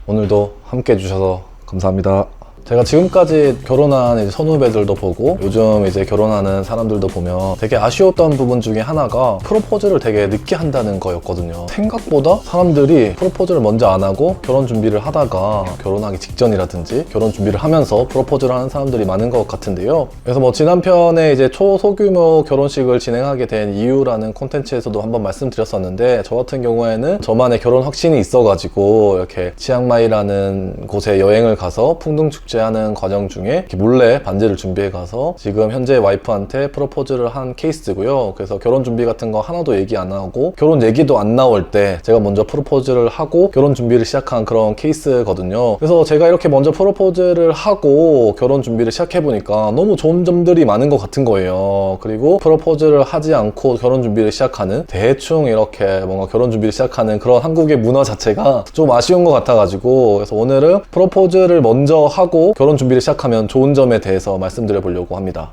오늘도 함께 해주셔서 감사합니다. 제가 지금까지 결혼한 이제 선후배들도 보고 요즘 이제 결혼하는 사람들도 보면 되게 아쉬웠던 부분 중에 하나가 프로포즈를 되게 늦게 한다는 거였거든요. 생각보다 사람들이 프로포즈를 먼저 안 하고 결혼 준비를 하다가 결혼하기 직전이라든지 결혼 준비를 하면서 프로포즈를 하는 사람들이 많은 것 같은데요. 그래서 뭐 지난 편에 이제 초소규모 결혼식을 진행하게 된 이유라는 콘텐츠에서도 한번 말씀드렸었는데, 저 같은 경우에는 저만의 결혼 확신이 있어가지고 이렇게 치앙마이라는 곳에 여행을 가서 풍등축제 하는 과정 중에 이렇게 몰래 반지를 준비해 가서 지금 현재 와이프한테 프로포즈를 한 케이스고요. 그래서 결혼 준비 같은 거 하나도 얘기 안 하고 결혼 얘기도 안 나올 때 제가 먼저 프로포즈를 하고 결혼 준비를 시작한 그런 케이스거든요. 그래서 제가 이렇게 먼저 프로포즈를 하고 결혼 준비를 시작해 보니까 너무 좋은 점들이 많은 것 같은 거예요. 그리고 프로포즈를 하지 않고 결혼 준비를 시작하는, 대충 이렇게 뭔가 결혼 준비를 시작하는 그런 한국의 문화 자체가 좀 아쉬운 것 같아가지고, 그래서 오늘은 프로포즈를 먼저 하고 결혼 준비를 시작하면 좋은 점에 대해서 말씀드려 보려고 합니다.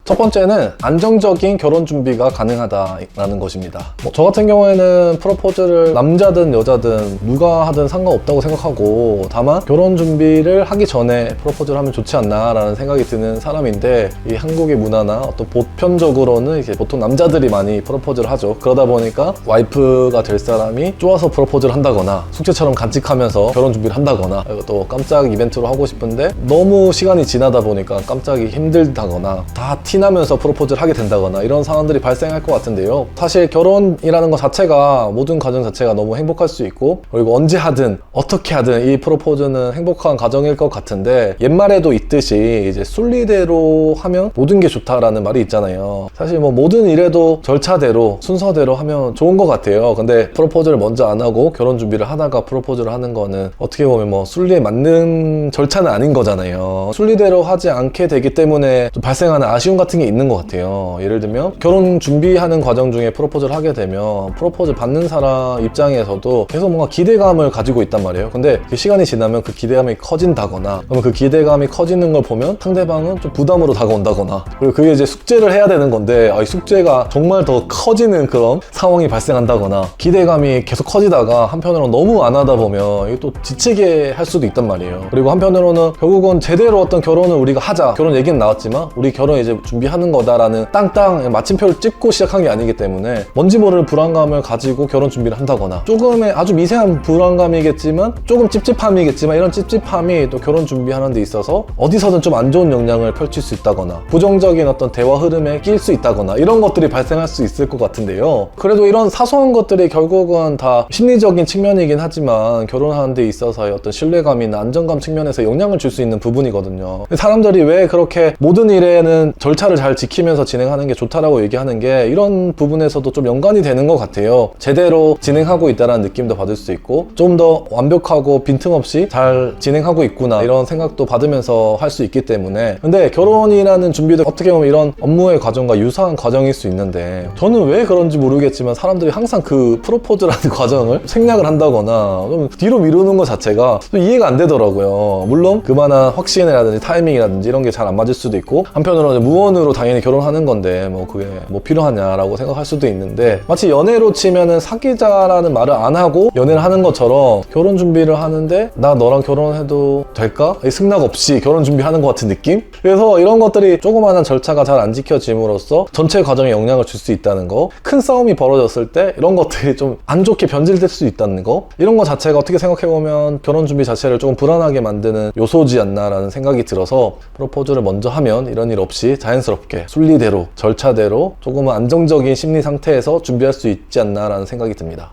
첫 번째는 안정적인 결혼 준비가 가능하다라는 것입니다. 저 같은 경우에는 프로포즈를 남자든 여자든 누가 하든 상관없다고 생각하고, 다만 결혼 준비를 하기 전에 프로포즈를 하면 좋지 않나 라는 생각이 드는 사람인데, 이 한국의 문화나 어떤 보편적으로는 이제 보통 남자들이 많이 프로포즈를 하죠. 그러다 보니까 와이프가 될 사람이 좋아서 프로포즈를 한다거나 숙제처럼 간직하면서 결혼 준비를 한다거나, 또 깜짝 이벤트로 하고 싶은데 너무 시간이 지나다 보니까 깜짝이 힘들다거나 다 티나면서 프로포즈를 하게 된다거나 이런 상황들이 발생할 것 같은데요. 사실 결혼이라는 것 자체가, 모든 가정 자체가 너무 행복할 수 있고, 그리고 언제 하든 어떻게 하든 이 프로포즈는 행복한 가정일 것 같은데, 옛말에도 있듯이 이제 순리대로 하면 모든 게 좋다라는 말이 있잖아요. 사실 뭐 모든 일에도 절차대로 순서대로 하면 좋은 것 같아요. 근데 프로포즈를 먼저 안 하고 결혼 준비를 하다가 프로포즈를 하는 거는 어떻게 보면 뭐 순리에 맞는 절차는 아닌 거잖아요. 순리대로 하지 않게 되기 때문에 좀 발생하는 아쉬움 같은 게 있는 것 같아요. 예를 들면 결혼 준비하는 과정 중에 프로포즈를 하게 되면 프로포즈 받는 사람 입장에서도 계속 뭔가 기대감을 가지고 있단 말이에요. 근데 그 시간이 지나면 그 기대감이 커진다거나, 그러면 그 기대감이 커지는 걸 보면 상대방은 좀 부담으로 다가온다거나, 그리고 그게 이제 숙제를 해야 되는 건데 이 숙제가 정말 더 커지는 그런 상황이 발생한다거나, 기대감이 계속 커지다가 한편으로는 너무 안 하다 보면 이게 또 지치게 할 수도 있단 말이에요. 그리고 한편으로는 결국은 제대로 어떤 결혼을 우리가 하자, 결혼 얘기는 나왔지만 우리 결혼 이제 준비하는 거다라는 땅땅 마침표를 찍고 시작한 게 아니기 때문에 뭔지 모를 불안감을 가지고 결혼 준비를 한다거나, 조금의 아주 미세한 불안감이겠지만, 조금 찝찝함이겠지만, 이런 찝찝함이 또 결혼 준비하는 데 있어서 어디서든 좀 안 좋은 영향을 펼칠 수 있다거나, 부정적인 어떤 대화 흐름에 낄 수 있다거나, 이런 것들이 발생할 수 있을 것 같은데요. 그래도 이런 사소한 것들이 결국은 다 심리적인 측면이긴 하지만 결혼하는 데 있어서의 어떤 신뢰감이나 안정감 측면에서 영향을 줄 수 있는 부분이거든요. 사람들이 왜 그렇게 모든 일에는 절차를 잘 지키면서 진행하는 게 좋다라고 얘기하는 게 이런 부분에서도 좀 연관이 되는 것 같아요. 제대로 진행하고 있다는 느낌도 받을 수 있고, 좀 더 완벽하고 빈틈없이 잘 진행하고 있구나 이런 생각도 받으면서 할 수 있기 때문에. 근데 결혼이라는 준비도 어떻게 보면 이런 업무의 과정과 유사한 과정일 수 있는데, 저는 왜 그런지 모르겠지만 사람들이 항상 그 프로포즈라는 과정을 생략을 한다거나 좀 뒤로 미루는 것 자체가 좀 이해가 안 되더라고요. 물론 그만한 확신이라든지 타이밍이라든지 이런 게 잘 안 맞을 수도 있고, 한편으로는 무언으로 당연히 결혼하는 건데 뭐 그게 뭐 필요하냐라고 생각할 수도 있는데, 마치 연애로 치면은 사귀자라는 말을 안 하고 연애를 하는 것처럼 결혼 준비를 하는데 나 너랑 결혼해도 될까? 승낙 없이 결혼 준비하는 것 같은 느낌? 그래서 이런 것들이 조그마한 절차가 잘 안 지켜짐으로써 전체 과정에 영향을 줄 수 있다는 거, 큰 싸움이 벌어졌을 때 이런 것들이 좀 안 좋게 변질될 수 있다는 거, 이런 거 자체가 어떻게 생각해보면 결혼 준비 자체를 조금 불안하게 만드는 요소지 않나라는 생각이 들어서, 프로포즈를 먼저 하면 이런 일 없이 자연스럽게 순리대로 절차대로 조금은 안정적인 심리 상태에서 준비할 수 있지 않나라는 생각이 듭니다.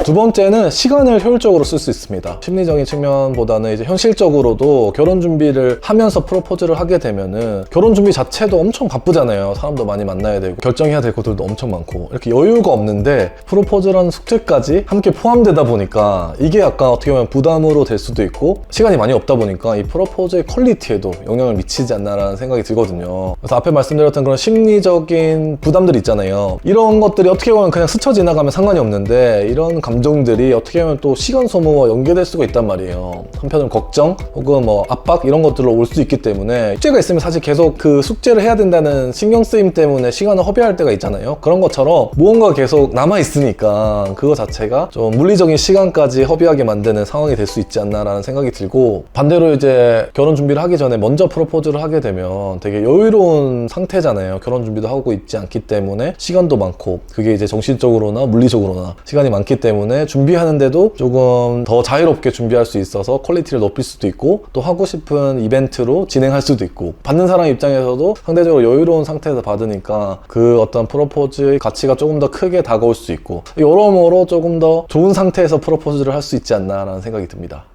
두 번째는 시간을 효율적으로 쓸 수 있습니다. 심리적인 측면보다는 이제 현실적으로도 결혼 준비를 하면서 프로포즈를 하게 되면은 결혼 준비 자체도 엄청 바쁘잖아요. 사람도 많이 만나야 되고 결정해야 될 것들도 엄청 많고, 이렇게 여유가 없는데 프로포즈라는 숙제까지 함께 포함되다 보니까 이게 약간 어떻게 보면 부담으로 될 수도 있고, 시간이 많이 없다 보니까 이 프로포즈의 퀄리티에도 영향을 미치지 않나라는 생각이 들거든요. 그래서 앞에 말씀드렸던 그런 심리적인 부담들 있잖아요. 이런 것들이 어떻게 보면 그냥 스쳐 지나가면 상관이 없는데, 이런 감정들이 어떻게 보면 또 시간 소모와 연계될 수가 있단 말이에요. 한편으로는 걱정 혹은 뭐 압박 이런 것들로 올 수 있기 때문에 숙제가 있으면 사실 계속 그 숙제를 해야 된다는 신경 쓰임 때문에 시간을 허비할 때가 있잖아요. 그런 것처럼 무언가 계속 남아 있으니까 그거 자체가 좀 물리적인 시간까지 허비하게 만드는 상황이 될 수 있지 않나라는 생각이 들고, 반대로 이제 결혼 준비를 하기 전에 먼저 프로포즈를 하게 되면 되게 여유로운 상태잖아요. 결혼 준비도 하고 있지 않기 때문에 시간도 많고, 그게 이제 정신적으로나 물리적으로나 시간이 많기 때문에 준비하는데도 조금 더 자유롭게 준비할 수 있어서 퀄리티를 높일 수도 있고, 또 하고 싶은 이벤트로 진행할 수도 있고, 받는 사람 입장에서도 상대적으로 여유로운 상태에서 받으니까 그 어떤 프로포즈의 가치가 조금 더 크게 다가올 수 있고, 여러모로 조금 더 좋은 상태에서 프로포즈를 할 수 있지 않나라는 생각이 듭니다.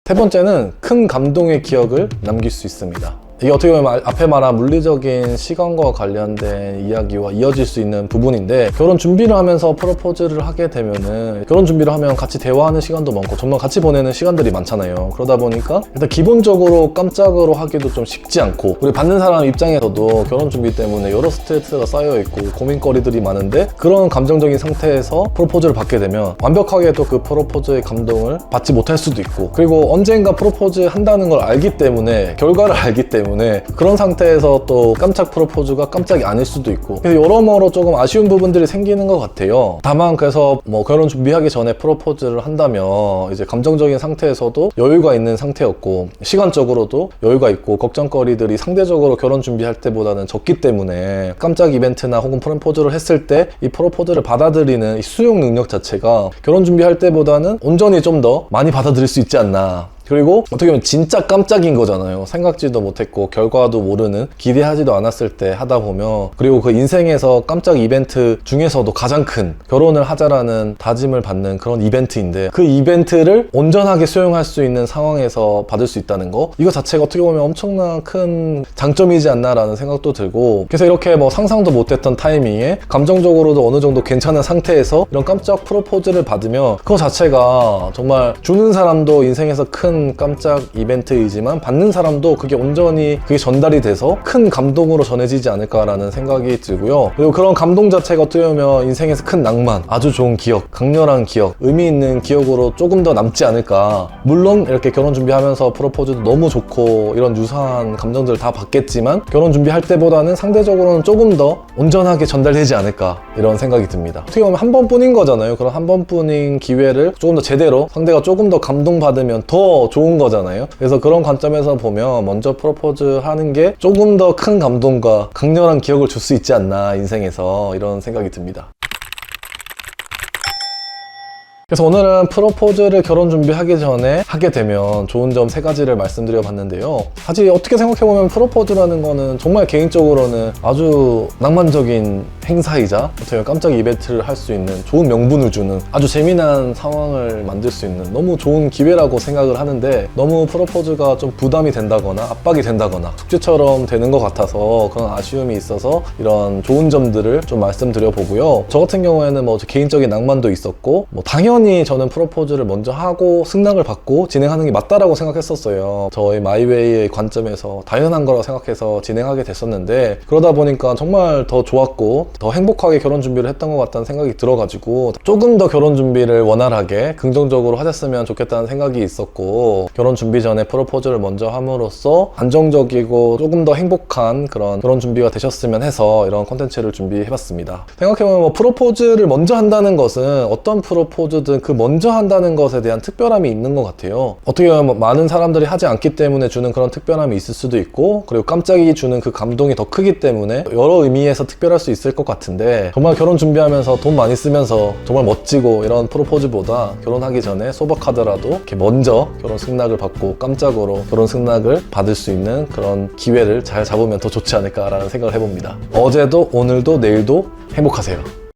세 번째는 큰 감동의 기억을 남길 수 있습니다. 이게 어떻게 보면 앞에 말한 물리적인 시간과 관련된 이야기와 이어질 수 있는 부분인데, 결혼 준비를 하면서 프로포즈를 하게 되면은 결혼 준비를 하면 같이 대화하는 시간도 많고 정말 같이 보내는 시간들이 많잖아요. 그러다 보니까 일단 기본적으로 깜짝으로 하기도 좀 쉽지 않고, 우리 받는 사람 입장에서도 결혼 준비 때문에 여러 스트레스가 쌓여있고 고민거리들이 많은데, 그런 감정적인 상태에서 프로포즈를 받게 되면 완벽하게 또 그 프로포즈의 감동을 받지 못할 수도 있고, 그리고 언젠가 프로포즈 한다는 걸 알기 때문에, 결과를 알기 때문에 그런 상태에서 또 깜짝 프로포즈가 깜짝이 아닐 수도 있고, 그래서 여러모로 조금 아쉬운 부분들이 생기는 것 같아요. 다만 그래서 뭐 결혼 준비하기 전에 프로포즈를 한다면 이제 감정적인 상태에서도 여유가 있는 상태였고, 시간적으로도 여유가 있고, 걱정거리들이 상대적으로 결혼 준비할 때보다는 적기 때문에 깜짝 이벤트나 혹은 프로포즈를 했을 때 이 프로포즈를 받아들이는 이 수용 능력 자체가 결혼 준비할 때보다는 온전히 좀 더 많이 받아들일 수 있지 않나. 그리고 어떻게 보면 진짜 깜짝인 거잖아요. 생각지도 못했고 결과도 모르는, 기대하지도 않았을 때 하다 보면, 그리고 그 인생에서 깜짝 이벤트 중에서도 가장 큰 결혼을 하자라는 다짐을 받는 그런 이벤트인데, 그 이벤트를 온전하게 수용할 수 있는 상황에서 받을 수 있다는 거, 이거 자체가 어떻게 보면 엄청난 큰 장점이지 않나라는 생각도 들고, 그래서 이렇게 뭐 상상도 못했던 타이밍에 감정적으로도 어느 정도 괜찮은 상태에서 이런 깜짝 프로포즈를 받으면 그거 자체가 정말 주는 사람도 인생에서 큰 깜짝 이벤트이지만 받는 사람도 그게 온전히 그게 전달이 돼서 큰 감동으로 전해지지 않을까라는 생각이 들고요. 그리고 그런 감동 자체가 어떻게 보면 인생에서 큰 낭만, 아주 좋은 기억, 강렬한 기억, 의미 있는 기억으로 조금 더 남지 않을까. 물론 이렇게 결혼 준비하면서 프로포즈도 너무 좋고 이런 유사한 감정들을 다 받겠지만, 결혼 준비할 때보다는 상대적으로는 조금 더 온전하게 전달되지 않을까, 이런 생각이 듭니다. 어떻게 보면 한 번뿐인 거잖아요. 그런 한 번뿐인 기회를 조금 더 제대로 상대가 조금 더 감동받으면 더 좋은 거잖아요. 그래서 그런 관점에서 보면 먼저 프로포즈 하는 게 조금 더 큰 감동과 강렬한 기억을 줄 수 있지 않나, 인생에서, 이런 생각이 듭니다. 그래서 오늘은 프로포즈를 결혼 준비하기 전에 하게 되면 좋은 점 3가지를 말씀드려 봤는데요. 사실 어떻게 생각해보면 프로포즈라는 거는 정말 개인적으로는 아주 낭만적인 행사이자 어떻게 보면 깜짝 이벤트를 할 수 있는, 좋은 명분을 주는, 아주 재미난 상황을 만들 수 있는 너무 좋은 기회라고 생각을 하는데, 너무 프로포즈가 좀 부담이 된다거나 압박이 된다거나 숙제처럼 되는 것 같아서 그런 아쉬움이 있어서 이런 좋은 점들을 좀 말씀드려 보고요. 저 같은 경우에는 뭐 개인적인 낭만도 있었고, 뭐 당연히 저는 프로포즈를 먼저 하고 승낙을 받고 진행하는 게 맞다라고 생각했었어요. 저의 마이웨이의 관점에서 당연한 거라고 생각해서 진행하게 됐었는데, 그러다 보니까 정말 더 좋았고 더 행복하게 결혼 준비를 했던 것 같다는 생각이 들어가지고, 조금 더 결혼 준비를 원활하게 긍정적으로 하셨으면 좋겠다는 생각이 있었고, 결혼 준비 전에 프로포즈를 먼저 함으로써 안정적이고 조금 더 행복한 그런 결혼 준비가 되셨으면 해서 이런 콘텐츠를 준비해봤습니다. 생각해보면 뭐 프로포즈를 먼저 한다는 것은 어떤 프로포즈든 그 먼저 한다는 것에 대한 특별함이 있는 것 같아요. 어떻게 보면 많은 사람들이 하지 않기 때문에 주는 그런 특별함이 있을 수도 있고, 그리고 깜짝이 주는 그 감동이 더 크기 때문에 여러 의미에서 특별할 수 있을 것 같은데, 정말 결혼 준비하면서 돈 많이 쓰면서 정말 멋지고 이런 프로포즈보다 결혼하기 전에 소박하더라도 이렇게 먼저 결혼 승낙을 받고 깜짝으로 결혼 승낙을 받을 수 있는 그런 기회를 잘 잡으면 더 좋지 않을까라는 생각을 해봅니다. 어제도 오늘도 내일도 행복하세요.